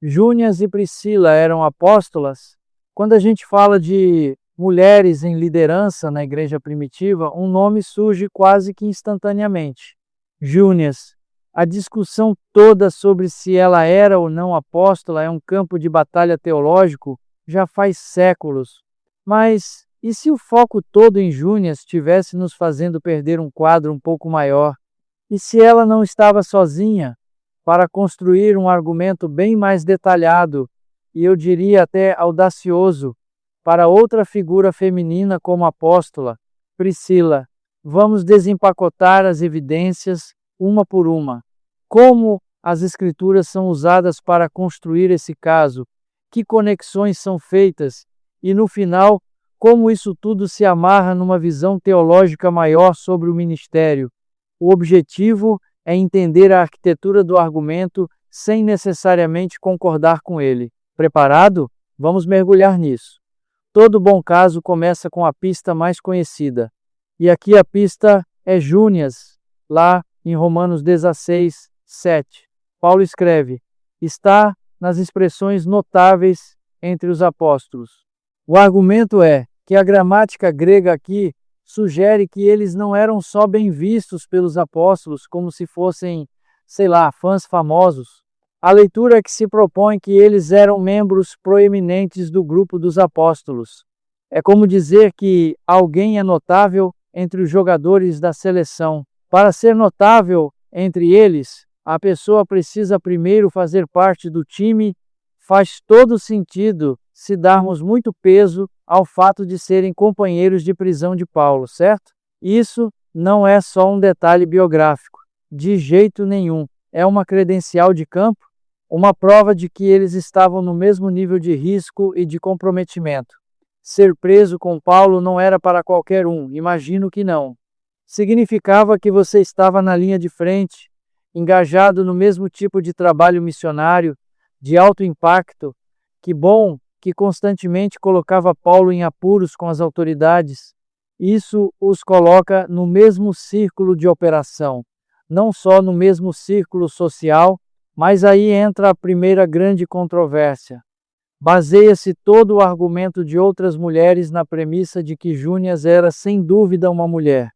Júnias e Priscila eram apóstolas? Quando a gente fala de mulheres em liderança na igreja primitiva, um nome surge quase que instantaneamente: Júnias. A discussão toda sobre se ela era ou não apóstola é um campo de batalha teológico já faz séculos. Mas e se o foco todo em Júnias estivesse nos fazendo perder um quadro um pouco maior? E se ela não estava sozinha para construir um argumento bem mais detalhado, e eu diria até audacioso, para outra figura feminina como apóstola, Priscila? Vamos desempacotar as evidências, uma por uma. Como as Escrituras são usadas para construir esse caso? Que conexões são feitas? E no final, como isso tudo se amarra numa visão teológica maior sobre o ministério? O objetivo é entender a arquitetura do argumento sem necessariamente concordar com ele. Preparado? Vamos mergulhar nisso. Todo bom caso começa com a pista mais conhecida. E aqui a pista é Júnias, lá em Romanos 16, 7. Paulo escreve: está nas expressões notáveis entre os apóstolos. O argumento é que a gramática grega aqui sugere que eles não eram só bem vistos pelos apóstolos como se fossem, sei lá, fãs famosos. A leitura é que se propõe que eles eram membros proeminentes do grupo dos apóstolos. É como dizer que alguém é notável entre os jogadores da seleção. Para ser notável entre eles, a pessoa precisa primeiro fazer parte do time. Faz todo sentido se darmos muito peso ao fato de serem companheiros de prisão de Paulo, certo? Isso não é só um detalhe biográfico, de jeito nenhum. É uma credencial de campo, uma prova de que eles estavam no mesmo nível de risco e de comprometimento. Ser preso com Paulo não era para qualquer um, imagino que não. Significava que você estava na linha de frente, engajado no mesmo tipo de trabalho missionário, de alto impacto. Que bom que constantemente colocava Paulo em apuros com as autoridades. Isso os coloca no mesmo círculo de operação, não só no mesmo círculo social, mas aí entra a primeira grande controvérsia. Baseia-se todo o argumento de outras mulheres na premissa de que Júnias era sem dúvida uma mulher.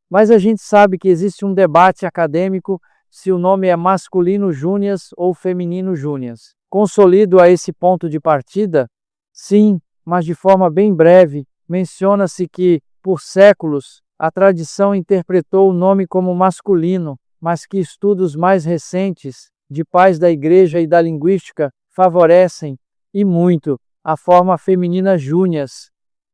Mas a gente sabe que existe um debate acadêmico se o nome é masculino Júnias ou feminino Júnias. Consolido a esse ponto de partida? Sim, mas de forma bem breve, menciona-se que, por séculos, a tradição interpretou o nome como masculino, mas que estudos mais recentes, de pais da igreja e da linguística, favorecem, e muito, a forma feminina Júnias.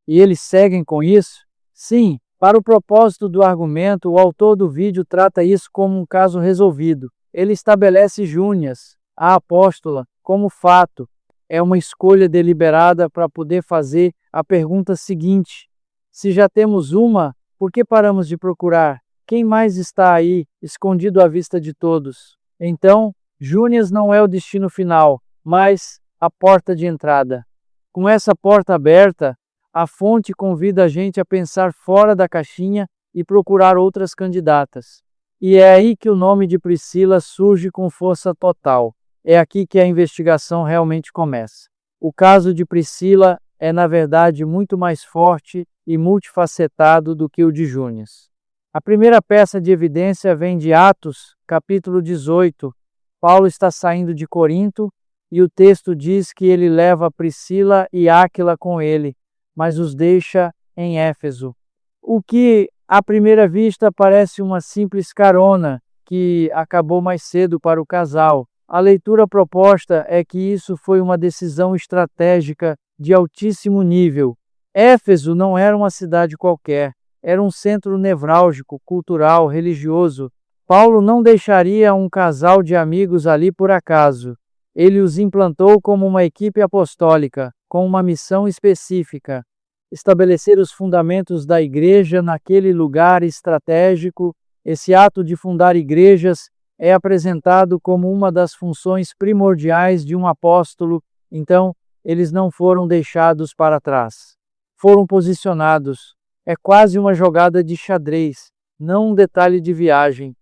E eles seguem com isso? Sim, para o propósito do argumento, o autor do vídeo trata isso como um caso resolvido. Ele estabelece Júnias, a apóstola, como fato. É uma escolha deliberada para poder fazer a pergunta seguinte: se já temos uma, por que paramos de procurar? Quem mais está aí, escondido à vista de todos? Então, Júnias não é o destino final, mas a porta de entrada. Com essa porta aberta, a fonte convida a gente a pensar fora da caixinha e procurar outras candidatas. E é aí que o nome de Priscila surge com força total. É aqui que a investigação realmente começa. O caso de Priscila é, na verdade, muito mais forte e multifacetado do que o de Júnias. A primeira peça de evidência vem de Atos, capítulo 18. Paulo está saindo de Corinto e o texto diz que ele leva Priscila e Áquila com ele, mas os deixa em Éfeso. O que, à primeira vista, parece uma simples carona que acabou mais cedo para o casal. A leitura proposta é que isso foi uma decisão estratégica de altíssimo nível. Éfeso não era uma cidade qualquer, era um centro nevrálgico, cultural, religioso. Paulo não deixaria um casal de amigos ali por acaso. Ele os implantou como uma equipe apostólica, com uma missão específica: estabelecer os fundamentos da igreja naquele lugar estratégico. Esse ato de fundar igrejas é apresentado como uma das funções primordiais de um apóstolo, então, eles não foram deixados para trás. Foram posicionados. É quase uma jogada de xadrez, não um detalhe de viagem.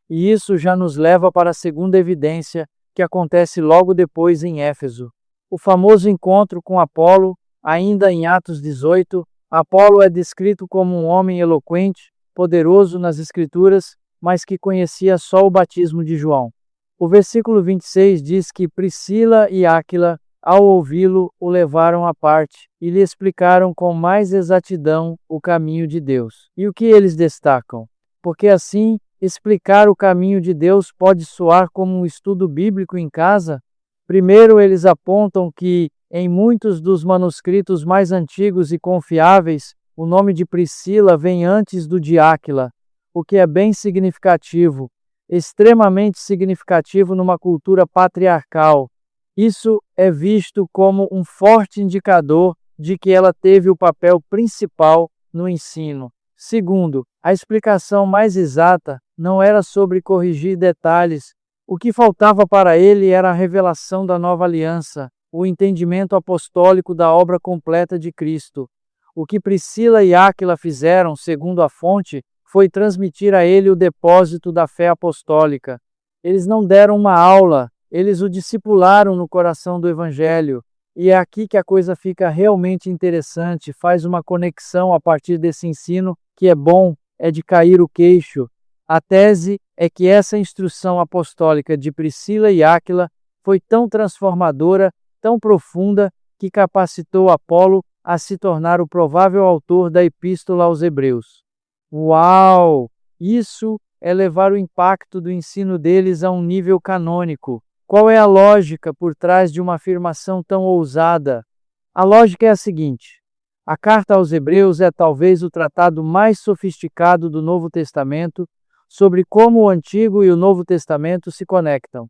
E isso já nos leva para a segunda evidência, que acontece logo depois em Éfeso. O famoso encontro com Apolo, ainda em Atos 18, Apolo é descrito como um homem eloquente, poderoso nas Escrituras, mas que conhecia só o batismo de João. O versículo 26 diz que Priscila e Áquila, ao ouvi-lo, o levaram à parte e lhe explicaram com mais exatidão o caminho de Deus. E o que eles destacam? Porque assim, explicar o caminho de Deus pode soar como um estudo bíblico em casa. Primeiro, eles apontam que, em muitos dos manuscritos mais antigos e confiáveis, o nome de Priscila vem antes do de Áquila, o que é bem significativo, extremamente significativo numa cultura patriarcal. Isso é visto como um forte indicador de que ela teve o papel principal no ensino. Segundo, a explicação mais exata não era sobre corrigir detalhes. O que faltava para ele era a revelação da nova aliança, o entendimento apostólico da obra completa de Cristo. O que Priscila e Áquila fizeram, segundo a fonte, foi transmitir a ele o depósito da fé apostólica. Eles não deram uma aula, eles o discipularam no coração do Evangelho. E é aqui que a coisa fica realmente interessante, faz uma conexão a partir desse ensino, que é bom, é de cair o queixo. A tese é que essa instrução apostólica de Priscila e Áquila foi tão transformadora, tão profunda, que capacitou Apolo a se tornar o provável autor da Epístola aos Hebreus. Uau! Isso é levar o impacto do ensino deles a um nível canônico. Qual é a lógica por trás de uma afirmação tão ousada? A lógica é a seguinte: a Carta aos Hebreus é talvez o tratado mais sofisticado do Novo Testamento sobre como o Antigo e o Novo Testamento se conectam.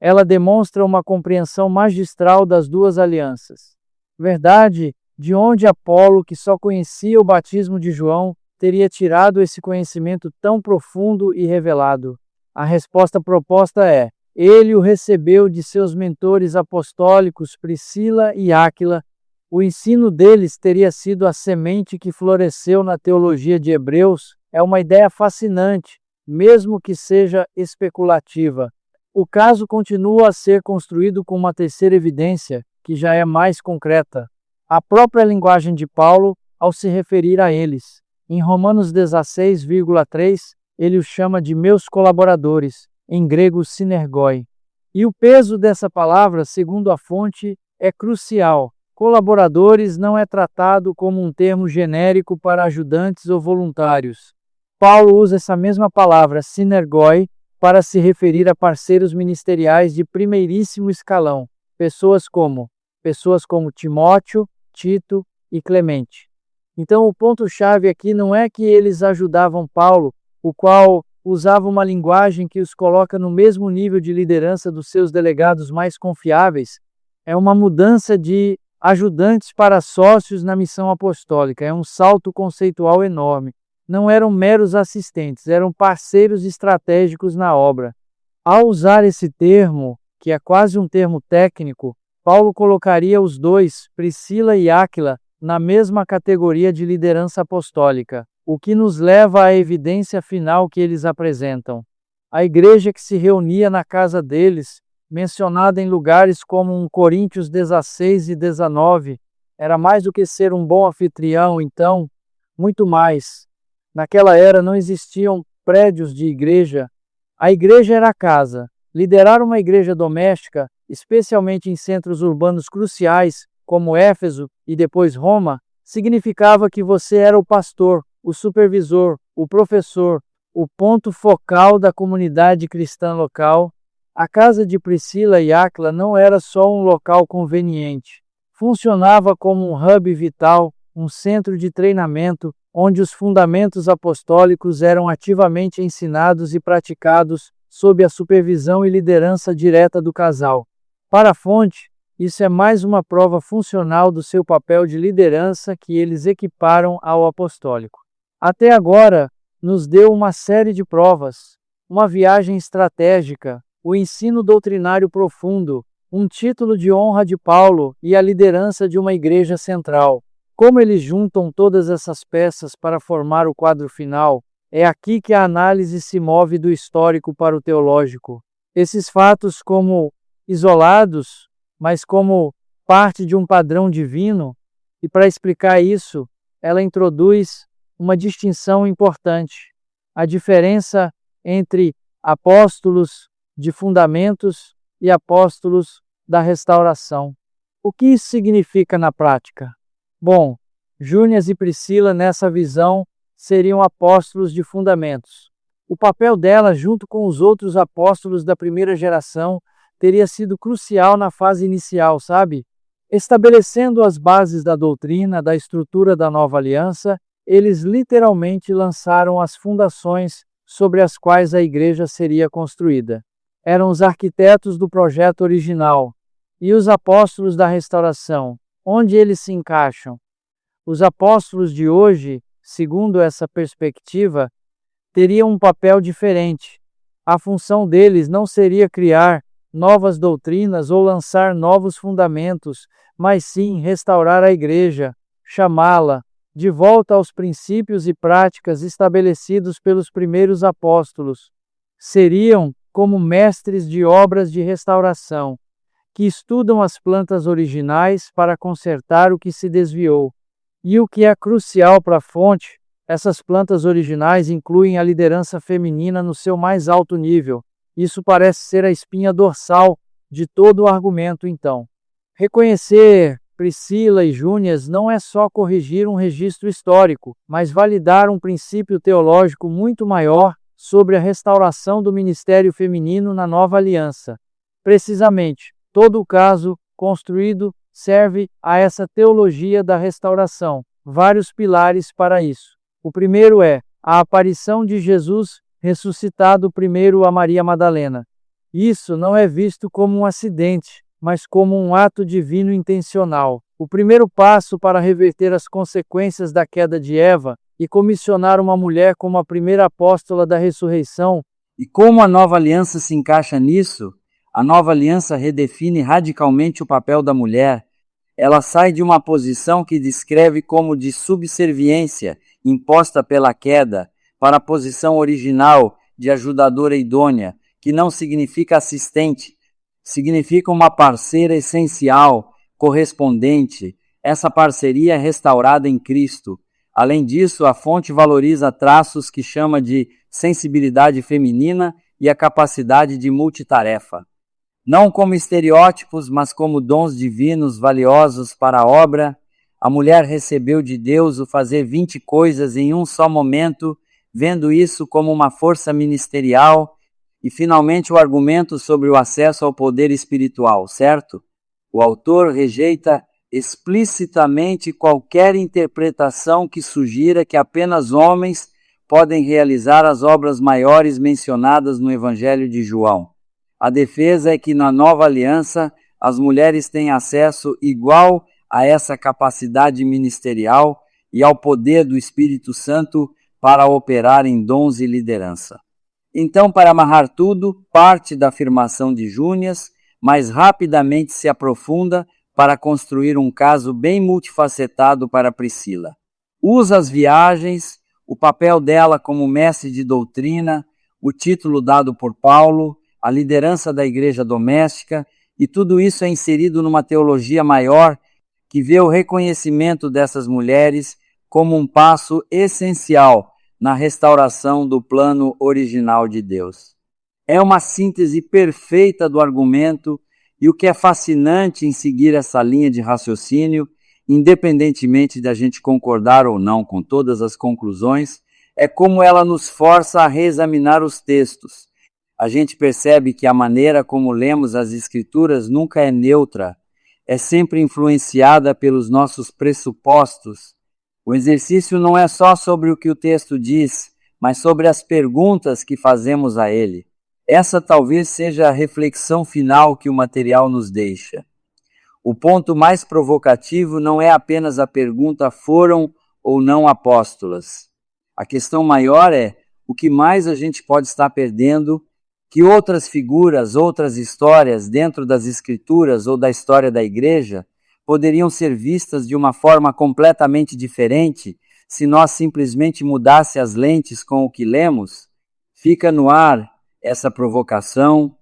Ela demonstra uma compreensão magistral das duas alianças. Verdade, de onde Apolo, que só conhecia o batismo de João, teria tirado esse conhecimento tão profundo e revelado? A resposta proposta é: ele o recebeu de seus mentores apostólicos Priscila e Áquila. O ensino deles teria sido a semente que floresceu na teologia de Hebreus. É uma ideia fascinante, mesmo que seja especulativa. O caso continua a ser construído com uma terceira evidência, que já é mais concreta. A própria linguagem de Paulo, ao se referir a eles. Em Romanos 16,3, ele os chama de meus colaboradores, em grego sinergoi. E o peso dessa palavra, segundo a fonte, é crucial. Colaboradores não é tratado como um termo genérico para ajudantes ou voluntários. Paulo usa essa mesma palavra, sinergoi, para se referir a parceiros ministeriais de primeiríssimo escalão, pessoas como Timóteo, Tito e Clemente. Então o ponto-chave aqui não é que eles ajudavam Paulo, o qual usava uma linguagem que os coloca no mesmo nível de liderança dos seus delegados mais confiáveis. É uma mudança de ajudantes para sócios na missão apostólica. É um salto conceitual enorme. Não eram meros assistentes, eram parceiros estratégicos na obra. Ao usar esse termo, que é quase um termo técnico, Paulo colocaria os dois, Priscila e Áquila, na mesma categoria de liderança apostólica, o que nos leva à evidência final que eles apresentam. A igreja que se reunia na casa deles, mencionada em lugares como 1 Coríntios 16 e 19, era mais do que ser um bom anfitrião, então, muito mais. Naquela era não existiam prédios de igreja. A igreja era a casa. Liderar uma igreja doméstica, especialmente em centros urbanos cruciais, como Éfeso e depois Roma, significava que você era o pastor, o supervisor, o professor, o ponto focal da comunidade cristã local. A casa de Priscila e Áquila não era só um local conveniente. Funcionava como um hub vital, um centro de treinamento, onde os fundamentos apostólicos eram ativamente ensinados e praticados sob a supervisão e liderança direta do casal. Para a fonte, isso é mais uma prova funcional do seu papel de liderança que eles equiparam ao apostólico. Até agora, nos deu uma série de provas, uma viagem estratégica, o ensino doutrinário profundo, um título de honra de Paulo e a liderança de uma igreja central. Como eles juntam todas essas peças para formar o quadro final, é aqui que a análise se move do histórico para o teológico. Esses fatos, como isolados, mas como parte de um padrão divino, e para explicar isso, ela introduz uma distinção importante: a diferença entre apóstolos de fundamentos e apóstolos da restauração. O que isso significa na prática? Bom, Júnias e Priscila, nessa visão, seriam apóstolos de fundamentos. O papel dela, junto com os outros apóstolos da primeira geração, teria sido crucial na fase inicial, sabe? Estabelecendo as bases da doutrina, da estrutura da nova aliança, eles literalmente lançaram as fundações sobre as quais a igreja seria construída. Eram os arquitetos do projeto original. E os apóstolos da restauração, onde eles se encaixam? Os apóstolos de hoje, segundo essa perspectiva, teriam um papel diferente. A função deles não seria criar novas doutrinas ou lançar novos fundamentos, mas sim restaurar a igreja, chamá-la de volta aos princípios e práticas estabelecidos pelos primeiros apóstolos. Seriam como mestres de obras de restauração, que estudam as plantas originais para consertar o que se desviou. E o que é crucial para a fonte, essas plantas originais incluem a liderança feminina no seu mais alto nível. Isso parece ser a espinha dorsal de todo o argumento, então. Reconhecer Priscila e Júnias não é só corrigir um registro histórico, mas validar um princípio teológico muito maior sobre a restauração do ministério feminino na nova aliança. Precisamente, todo o caso construído serve a essa teologia da restauração. Vários pilares para isso. O primeiro é a aparição de Jesus ressuscitado primeiro a Maria Madalena. Isso não é visto como um acidente, mas como um ato divino intencional. O primeiro passo para reverter as consequências da queda de Eva e comissionar uma mulher como a primeira apóstola da ressurreição. E como a nova aliança se encaixa nisso? A nova aliança redefine radicalmente o papel da mulher. Ela sai de uma posição que descreve como de subserviência, imposta pela queda, para a posição original de ajudadora idônea, que não significa assistente, significa uma parceira essencial, correspondente. Essa parceria é restaurada em Cristo. Além disso, a fonte valoriza traços que chama de sensibilidade feminina e a capacidade de multitarefa. Não como estereótipos, mas como dons divinos valiosos para a obra, a mulher recebeu de Deus o fazer 20 coisas em um só momento, vendo isso como uma força ministerial, e finalmente o argumento sobre o acesso ao poder espiritual, certo? O autor rejeita explicitamente qualquer interpretação que sugira que apenas homens podem realizar as obras maiores mencionadas no Evangelho de João. A defesa é que na nova aliança as mulheres têm acesso igual a essa capacidade ministerial e ao poder do Espírito Santo para operar em dons e liderança. Então, para amarrar tudo, parte da afirmação de Júnias, mas rapidamente se aprofunda para construir um caso bem multifacetado para Priscila. Usa as viagens, o papel dela como mestre de doutrina, o título dado por Paulo, a liderança da igreja doméstica, e tudo isso é inserido numa teologia maior que vê o reconhecimento dessas mulheres como um passo essencial na restauração do plano original de Deus. É uma síntese perfeita do argumento, e o que é fascinante em seguir essa linha de raciocínio, independentemente de a gente concordar ou não com todas as conclusões, é como ela nos força a reexaminar os textos. A gente percebe que a maneira como lemos as Escrituras nunca é neutra, é sempre influenciada pelos nossos pressupostos. O exercício não é só sobre o que o texto diz, mas sobre as perguntas que fazemos a ele. Essa talvez seja a reflexão final que o material nos deixa. O ponto mais provocativo não é apenas a pergunta: foram ou não apóstolas? A questão maior é: o que mais a gente pode estar perdendo que outras figuras, outras histórias dentro das Escrituras ou da história da igreja poderiam ser vistas de uma forma completamente diferente se nós simplesmente mudássemos as lentes com o que lemos? Fica no ar essa provocação.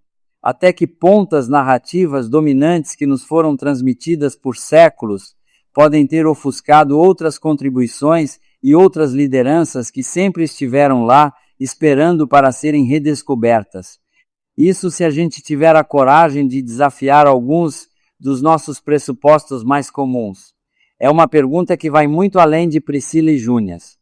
Até que pontas narrativas dominantes que nos foram transmitidas por séculos podem ter ofuscado outras contribuições e outras lideranças que sempre estiveram lá, esperando para serem redescobertas. Isso se a gente tiver a coragem de desafiar alguns dos nossos pressupostos mais comuns. É uma pergunta que vai muito além de Priscila e Júnias.